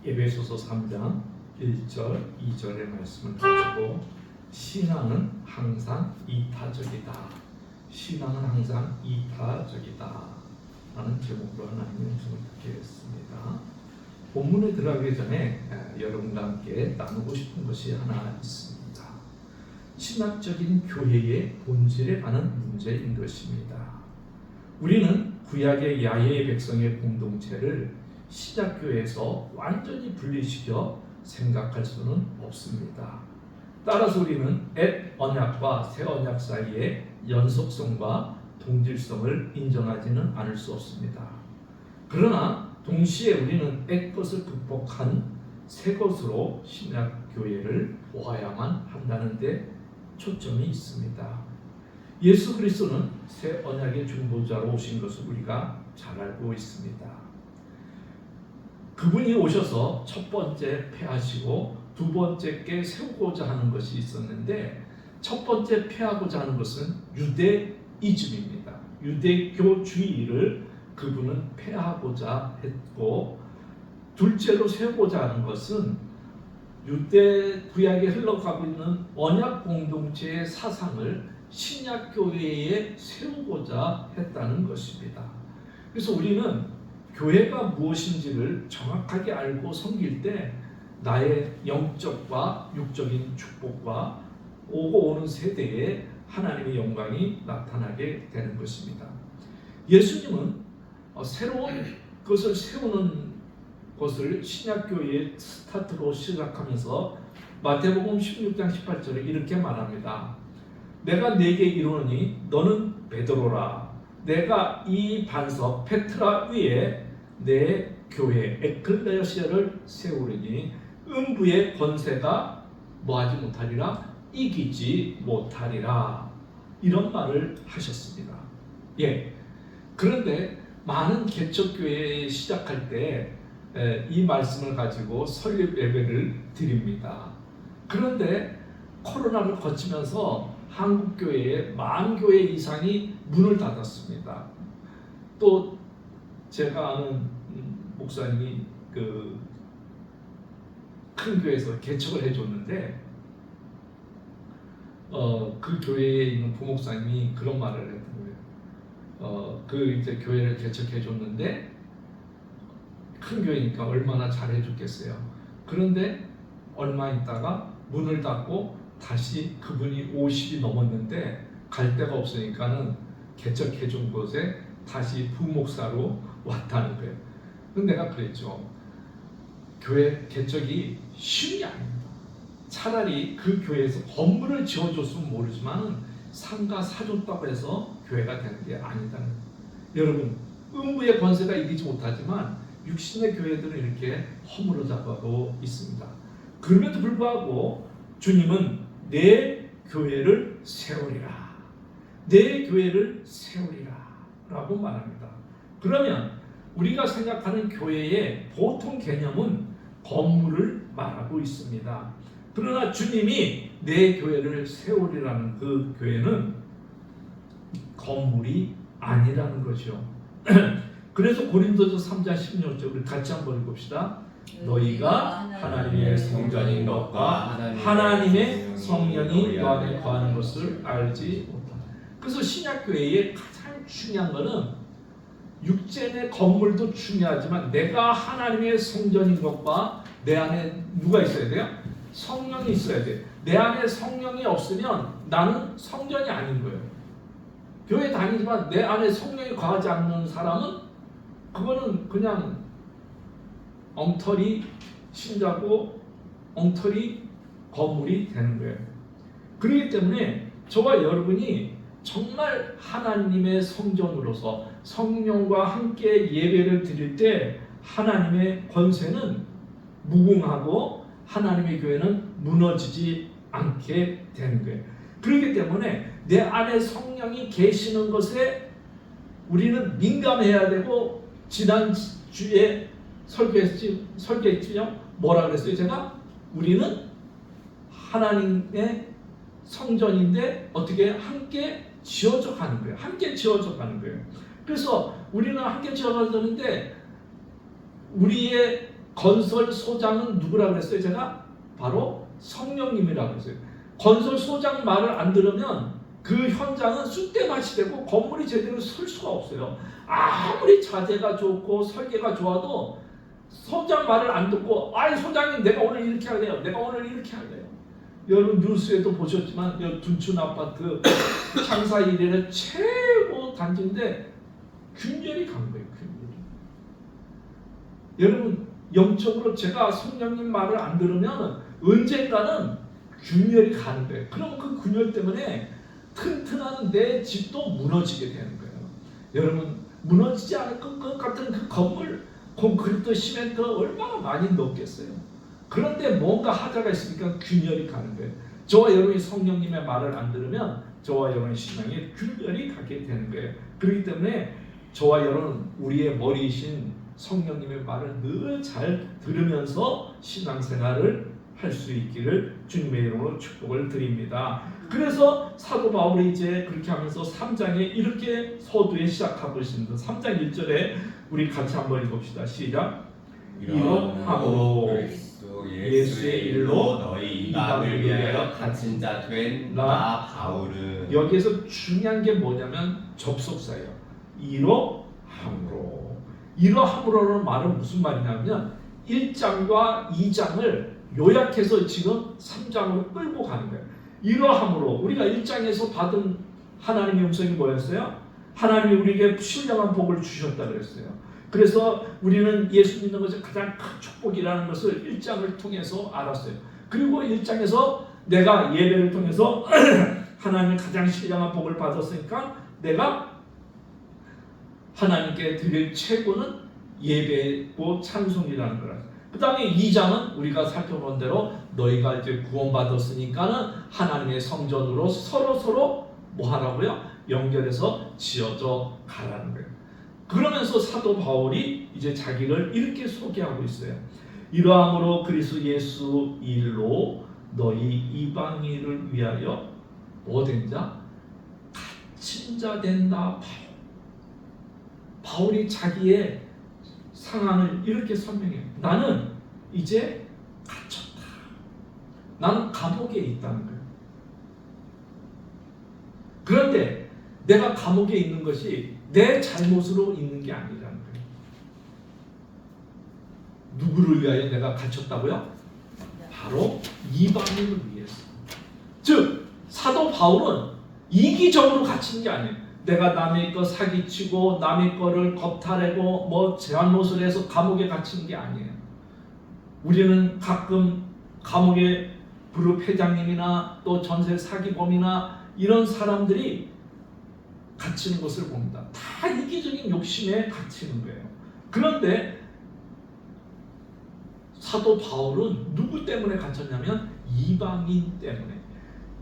에베소서 3장 1절, 2절의 말씀을 가지고 신앙은 항상 이타적이다. 신앙은 항상 이타적이다. 라는 제목으로 하나님의 말씀을 듣게 했습니다. 본문에 들어가기 전에 여러분과 함께 나누고 싶은 것이 하나 있습니다. 신학적인 교회의 본질에 관한 문제인 것입니다. 우리는 구약의 야훼의 백성의 공동체를 신약교회에서 완전히 분리시켜 생각할 수는 없습니다. 따라서 우리는 옛 언약과 새 언약 사이의 연속성과 동질성을 인정하지는 않을 수 없습니다. 그러나 동시에 우리는 옛 것을 극복한 새 것으로 신약교회를 보아야만 한다는 데 초점이 있습니다. 예수 그리스도는 새 언약의 중보자로 오신 것을 우리가 잘 알고 있습니다. 그분이 오셔서 첫 번째 폐하시고 두 번째께 세우고자 하는 것이 있었는데, 첫 번째 폐하고자 하는 것은 유대이즘입니다. 유대교주의를 그분은 폐하고자 했고, 둘째로 세우고자 하는 것은 유대 구약에 흘러가고 있는 언약 공동체의 사상을 신약교회에 세우고자 했다는 것입니다. 그래서 우리는 교회가 무엇인지를 정확하게 알고 섬길 때 나의 영적과 육적인 축복과 오고 오는 세대에 하나님의 영광이 나타나게 되는 것입니다. 예수님은 새로운 것을 세우는 것을 신약교회의 스타트로 시작하면서 마태복음 16장 18절에 이렇게 말합니다. 내가 네게 이르노니 너는 베드로라. 내가 이 반석 페트라 위에 내 교회 에클레시아를 세우리니 음부의 권세가 뭐하지 못하리라, 이기지 못하리라. 이런 말을 하셨습니다. 그런데 많은 개척교회 시작할 때 이 말씀을 가지고 설립 예배를 드립니다. 그런데 코로나를 거치면서 한국 교회에 10,000교회 이상이 문을 닫았습니다. 또 제가 아는 목사님이 그 큰 교회에서 개척을 해줬는데 그 교회에 있는 부목사님이 그런 말을 했던 거예요. 이제 교회를 개척해줬는데 큰 교회니까 얼마나 잘해줬겠어요. 그런데 얼마 있다가 문을 닫고 다시 그분이 50이 넘었는데 갈 데가 없으니까는 개척해준 곳에 다시 부목사로 왔다는 거예요. 근데 내가 그랬죠. 교회 개척이 쉬운 게 아닙니다. 차라리 그 교회에서 건물을 지어줬으면 모르지만 상가 사줬다고 해서 교회가 되는 게 아니다는 거예요. 여러분, 음부의 권세가 이기지 못하지만 육신의 교회들은 이렇게 허물어져가고 있습니다. 그럼에도 불구하고 주님은 내 교회를 세우리라, 내 교회를 세우리라 라고 말합니다. 그러면 우리가 생각하는 교회의 보통 개념은 건물을 말하고 있습니다. 그러나 주님이 내 교회를 세우리라는 그 교회는 건물이 아니라는 거죠. 그래서 고린도서 3장 16절 우리 같이 한번 읽읍시다. 너희가 하나님의 성전인 것과 하나님의 성령이 너 안에 거하는 것을 알지 못한다. 그래서 신약교회의 가장 중요한 것은 육체 내 건물도 중요하지만 내가 하나님의 성전인 것과 내 안에 누가 있어야 돼요? 성령이 있어야 돼. 내 안에 성령이 없으면 나는 성전이 아닌 거예요. 교회 다니지만 내 안에 성령이 거하지 않는 사람은 그거는 그냥 엉터리 신자고 엉터리 건물이 되는 거예요. 그렇기 때문에 저와 여러분이 정말 하나님의 성전으로서 성령과 함께 예배를 드릴 때 하나님의 권세는 무궁하고 하나님의 교회는 무너지지 않게 되는 거예요. 그렇기 때문에 내 안에 성령이 계시는 것에 우리는 민감해야 되고, 지난주에 설교했죠? 뭐라 그랬어요? 제가 우리는 하나님의 성전인데 어떻게 함께 지어져 가는 거예요. 함께 지어져 가는 거예요. 그래서 우리는 함께 지어져 가는데 우리의 건설소장은 누구라고 그랬어요? 제가 바로 성령님이라고 했어요. 건설소장 말을 안 들으면 그 현장은 쑥대밭이 되고 건물이 제대로 설 수가 없어요. 아무리 자재가 좋고 설계가 좋아도 소장 말을 안 듣고 아이 소장님 내가 오늘 이렇게 할래요. 내가 오늘 이렇게 할래요. 여러분 뉴스에도 보셨지만 둔촌 아파트 창사 이래는 최고 단지인데 균열이 간 거예요. 균열이. 여러분 영적으로 제가 성령님 말을 안 들으면 언젠가는 균열이 가는 거예요. 그럼 그 균열 때문에 튼튼한 내 집도 무너지게 되는 거예요. 여러분 무너지지 않을 것 같은 그 건물 콘크리트 시멘트 얼마나 많이 넣겠어요. 그런데 뭔가 하자가 있으니까 균열이 가는 거예요. 저와 여러분이 성령님의 말을 안 들으면 저와 여러분의 신앙에 균열이 가게 되는 거예요. 그렇기 때문에 저와 여러분 우리의 머리이신 성령님의 말을 늘 잘 들으면서 신앙생활을 할 수 있기를 주님의 이름으로 축복을 드립니다. 그래서 사도 바울이 이제 그렇게 하면서 3장에 이렇게 서두에 시작하고 있습니다. 3장 1절에 우리 같이 한번 읽읍시다. 시작. 이러함으로 그리스도 예수의 일로 너희 이방을 위하여 갇힌 자 된 나 바울은. 여기에서 중요한 게 뭐냐면 접속사예요. 이러함으로. 이러함으로는 말은 무슨 말이냐면 1장과 2장을 요약해서 지금 3장으로 끌고 가는 거예요. 이러함으로 우리가 1장에서 받은 하나님의 음성이 뭐였어요? 하나님이 우리에게 신령한 복을 주셨다 그랬어요. 그래서 우리는 예수 믿는 것이 가장 큰 축복이라는 것을 1장을 통해서 알았어요. 그리고 1장에서 내가 예배를 통해서 하나님의 가장 신령한 복을 받았으니까 내가 하나님께 드릴 최고는 예배고 찬송이라는 거라. 그 다음에 2장은 우리가 살펴본 대로 너희가 이제 구원받았으니까는 하나님의 성전으로 서로 뭐 하라고요? 연결해서 지어져 가라는 거예요. 그러면서 사도 바울이 이제 자기를 이렇게 소개하고 있어요. 이러함으로 그리스도 예수 일로 너희 이방인을 위하여 뭐 된 자? 갇힌 자 된다. 바울이 자기의 상황을 이렇게 설명해요. 나는 이제 갇혔다. 나는 감옥에 있다는 거예요. 그런데 내가 감옥에 있는 것이 내 잘못으로 있는 게 아니라는 거예요. 누구를 위하여 내가 갇혔다고요? 바로 이방인을 위해서. 즉 사도 바울은 이기적으로 갇힌 게 아니에요. 내가 남의 거 사기치고 남의 거를 겁탈하고 뭐 잘못을 해서 감옥에 갇힌 게 아니에요. 우리는 가끔 감옥에 그룹 회장님이나 또 전세 사기범이나 이런 사람들이 갇히는 것을 봅니다. 다 이기적인 욕심에 갇히는 거예요. 그런데 사도 바울은 누구 때문에 갇혔냐면 이방인 때문에.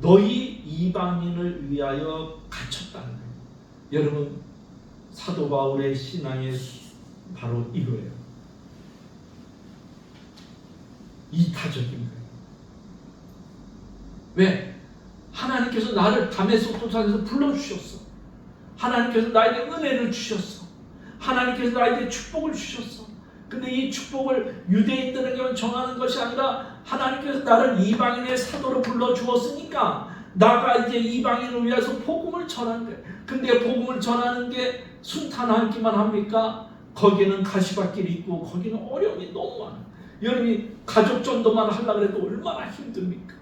너희 이방인을 위하여 갇혔다는 거예요. 여러분 사도 바울의 신앙의 바로 이거예요. 이타적인 거예요. 왜? 하나님께서 나를 다메섹 도상에서 불러주셨어. 하나님께서 나에게 은혜를 주셨어. 하나님께서 나에게 축복을 주셨어. 근데 이 축복을 유대인들에게만 정하는 것이 아니라 하나님께서 나를 이방인의 사도로 불러주었으니까 나가 이제 이방인을 위해서 복음을 전하는 거예요. 근데 복음을 전하는 게 순탄하기만 합니까? 거기는 가시밭길이 있고 거기는 어려움이 너무 많아요. 여러분이 가족 전도만 하려고 해도 얼마나 힘듭니까?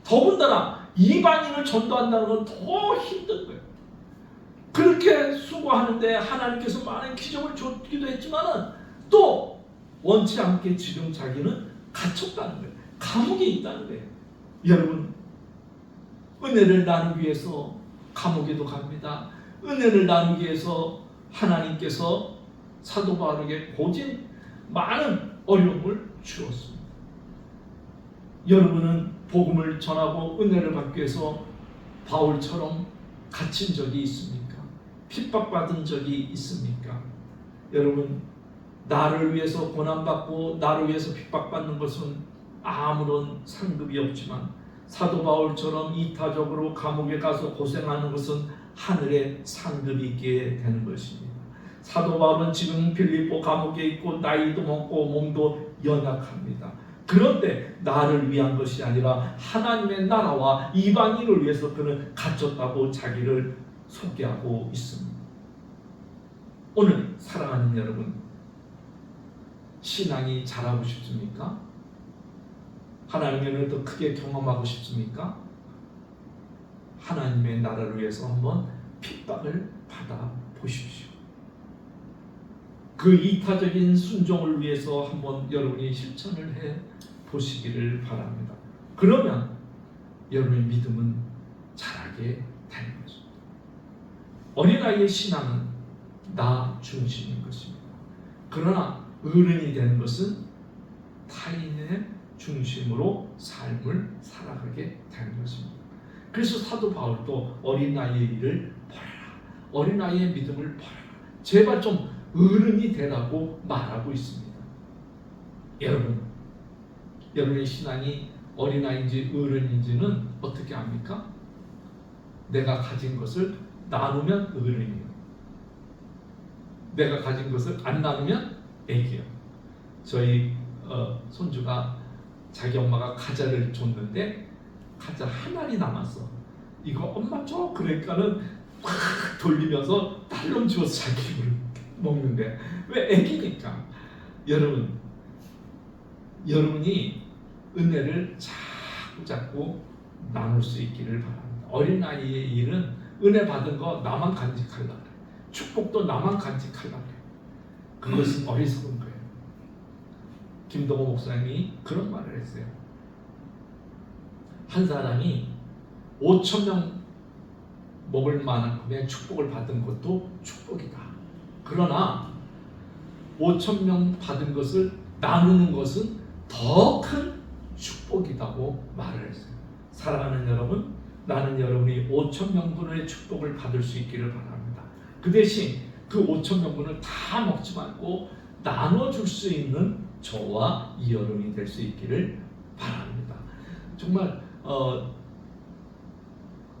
더군다나 이방인을 전도한다는 건 더 힘든 거예요. 그렇게 수고하는데 하나님께서 많은 기적을 줬기도 했지만은 또 원치 않게 지금 자기는 갇혔다는 거예요. 감옥에 있다는 거예요. 여러분 은혜를 나누기 위해서 감옥에도 갑니다. 은혜를 나누기 위해서 하나님께서 사도 바울에게 고진 많은 어려움을 주었습니다. 여러분은 복음을 전하고 은혜를 받기 위해서 바울처럼 갇힌 적이 있습니까? 핍박받은 적이 있습니까? 여러분 나를 위해서 고난받고 나를 위해서 핍박받는 것은 아무런 상급이 없지만 사도 바울처럼 이타적으로 감옥에 가서 고생하는 것은 하늘의 상급이 있게 되는 것입니다. 사도 바울은 지금 빌립보 감옥에 있고 나이도 먹고 몸도 연약합니다. 그런데 나를 위한 것이 아니라 하나님의 나라와 이방인을 위해서 그는 갇혔다고 자기를 소개하고 있습니다. 오늘 사랑하는 여러분, 신앙이 자라고 싶습니까? 하나님의 은혜를 더 크게 경험하고 싶습니까? 하나님의 나라를 위해서 한번 핍박을 받아 보십시오. 그 이타적인 순종을 위해서 한번 여러분이 실천을 해 보시기를 바랍니다. 그러면 여러분의 믿음은 자라게 되는 것입니다. 어린아이의 신앙은 나 중심인 것입니다. 그러나 어른이 되는 것은 타인의 중심으로 삶을 살아가게 되는 것입니다. 그래서 사도 바울도 어린아이의 일을 버려라, 어린아이의 믿음을 버려라, 제발 좀 어른이 되라고 말하고 있습니다. 여러분의 신앙이 어린아이인지 어른인지는 어떻게 압니까? 내가 가진 것을 나누면 어른이에요. 내가 가진 것을 안 나누면 애기예요. 저희 손주가 자기 엄마가 과자를 줬는데 과자 한 알이 남았어. 이거 엄마 줘 그러니까는 확 돌리면서 딸놈 주워서 자기 입으로 먹는데, 왜? 애기니까. 여러분이 은혜를 자꾸 나눌 수 있기를 바랍니다. 어린아이의 일은 은혜 받은 거 나만 간직하려고 그래. 축복도 나만 간직하려고 그래. 그것은 어리석은 거예요. 김동호 목사님이 그런 말을 했어요. 한 사람이 5,000명 먹을 만큼의 축복을 받은 것도 축복이다. 그러나 5,000명 받은 것을 나누는 것은 더 큰 축복이라고 말을 했어요. 사랑하는 여러분, 나는 여러분이 5,000명분의 축복을 받을 수 있기를 바랍니다. 그 대신 그 5,000명분을 다 먹지 말고 나눠줄 수 있는 저와 이 여러분이 될 수 있기를 바랍니다. 정말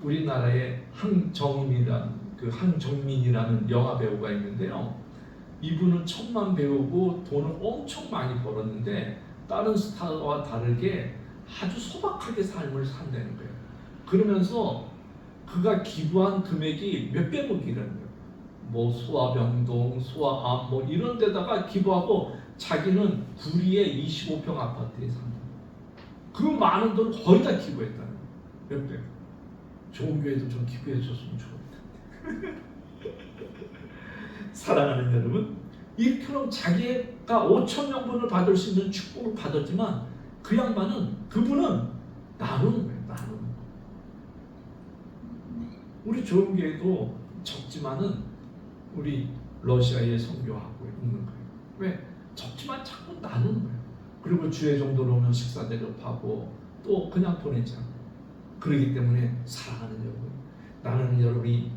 우리나라에 항정민이라는 영화 배우가 있는데요. 이분은 춤만 배우고 돈을 엄청 많이 벌었는데 다른 스타와 다르게 아주 소박하게 삶을 산다는 거예요. 그러면서 그가 기부한 금액이 몇백억이라는 거예요. 뭐 소아병동, 소아암 뭐 이런 데다가 기부하고 자기는 구리의 25평 아파트에 산다. 그 많은 돈 거의 다 기부했다는 거예요. 몇백. 좋은 교회도 좀 기부해 줬으면 좋겠는데. 사랑하는 여러분, 이처럼 자기가 5,000명분을 받을 수 있는 축복을 받았지만 그분은 나누는 거예요. 나누는 거. 우리 좋은 교회도 적지만은 우리 러시아에 선교하고 있는 거예요. 왜? 적지만 자꾸 나누는 거예요. 그리고 주의 정도로 오면 식사 대접하고 또 그냥 보내지 않고. 그렇기 때문에 사랑하는 여러분, 나는 여러분이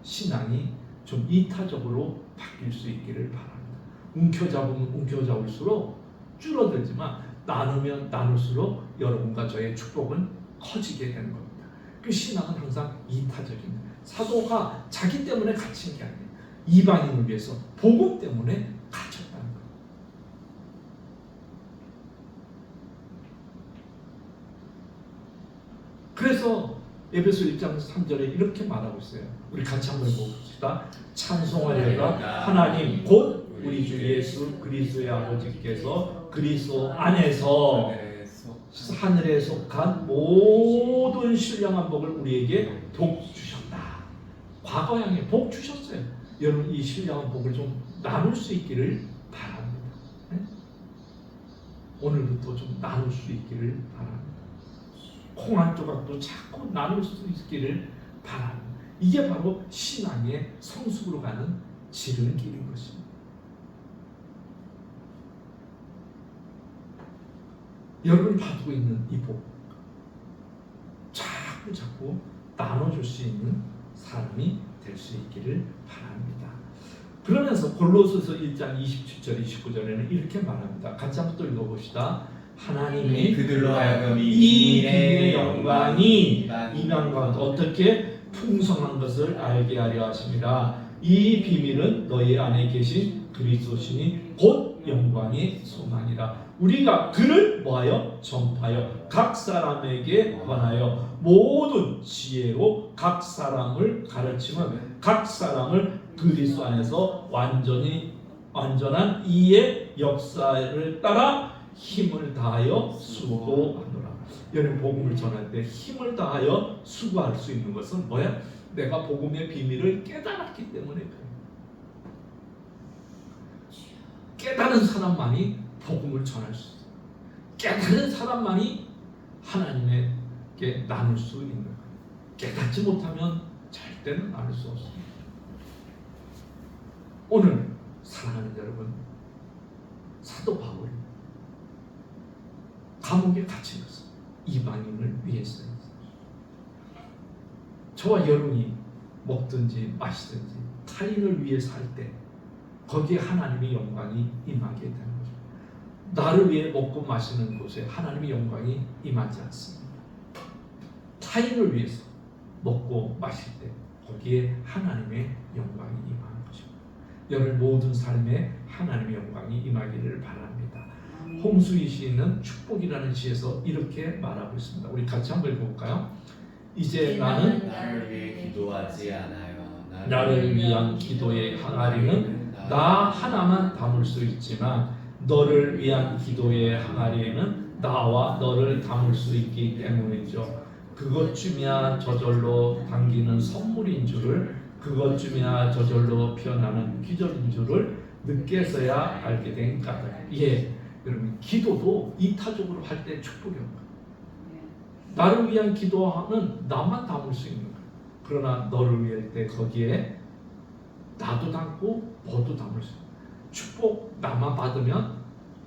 신앙이 좀 이타적으로 바뀔 수 있기를 바랍니다. 움켜잡으면 움켜잡을수록 줄어들지만 나누면 나눌수록 여러분과 저의 축복은 커지게 되는 겁니다. 그 신앙은 항상 이타적입니다. 사도가 자기 때문에 갇힌 게 아니에요. 이방인을 위해서 복음 때문에 갇혔다는 거예요. 그래서 에베소 1장 3절에 이렇게 말하고 있어요. 우리 같이 한번 봅시다. 찬송하려다 하나님 곧 우리 주 예수 그리스도의 아버지께서 그리스도 안에서 하늘에 속한 모든 신령한 복을 우리에게 복 주셨다. 과거형에 복 주셨어요. 여러분 이 신령한 복을 좀 나눌 수 있기를 바랍니다. 네? 오늘부터 좀 나눌 수 있기를 바랍니다. 콩 한 조각도 자꾸 나눌 수 있기를 바랍니다. 이게 바로 신앙의 성숙으로 가는 지름길인 것입니다. 여러분이 받고 있는 이 복 자꾸 나눠줄 수 있는 사람이 될 수 있기를 바랍니다. 그러면서 골로새서 1장 27절 29절에는 이렇게 말합니다. 같이 한번 또 읽어봅시다. 하나님이 그들로 하여금 이 비밀의 영광이 이방 가운데 어떻게 풍성한 것을 알게 하려 하심이라. 이 비밀은 너희 안에 계신 그리스도시니 곧 영광이 소망이라. 우리가 그를 뭐하여 전파하여 각 사람에게 권하여 모든 지혜로 각 사람을 가르치면 각 사람을 그리스도 안에서 완전한 이의 역사를 따라 힘을 다하여 수고하노라. 여러분 복음을 전할 때 힘을 다하여 수고할 수 있는 것은 뭐야? 내가 복음의 비밀을 깨달았기 때문에 그래요. 깨달은 사람만이 복음을 전할 수 있어요. 깨달은 사람만이 하나님에게 나눌 수 있는 거예요. 깨닫지 못하면 절대로 나눌 수 없습니다. 오늘 사랑하는 여러분, 사도 바울이 감옥에 갇힌 것은 이방인을 위해서였어요. 저와 여러분이 먹든지 마시든지 타인을 위해서 할 때 거기에 하나님의 영광이 임하게 되는 거죠. 나를 위해 먹고 마시는 곳에 하나님의 영광이 임하지 않습니다. 타인을 위해서 먹고 마실 때 거기에 하나님의 영광이 임하는 거죠. 여러분 모든 삶에 하나님의 영광이 임하기를 바랍니다. 홍수희 시인은 축복이라는 시에서 이렇게 말하고 있습니다. 우리 같이 한번 읽어볼까요? 이제 나는 나를 위해 기도하지 않아요. 나를 위한 기도에 항아리는 나 하나만 담을 수 있지만 너를 위한 기도에 항아리에는 나와 너를 담을 수 있기 때문이죠. 그것쯤이야 저절로 당기는 선물인 줄을, 그것쯤이야 저절로 피어나는 기적인 줄을 늦게서야 알게 된 까닭. 예, 여러분 기도도 이타적으로 할 때 축복이옵니다. 나를 위한 기도하는 나만 담을 수 있는 거예요. 그러나 너를 위할 때 거기에 나도 담고 너도 담을 수 있어요. 축복 나만 받으면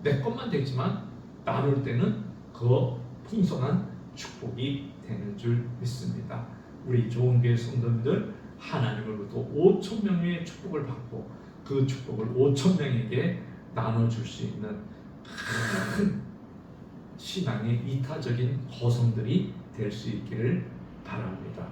내 것만 되지만 나눌 때는 그 풍성한 축복이 되는 줄 믿습니다. 우리 좋은 교회 성도님들 하나님으로부터 5,000명의 축복을 받고 그 축복을 5,000명에게 나눠줄 수 있는 큰 신앙의 이타적인 거성들이 될 수 있기를 바랍니다.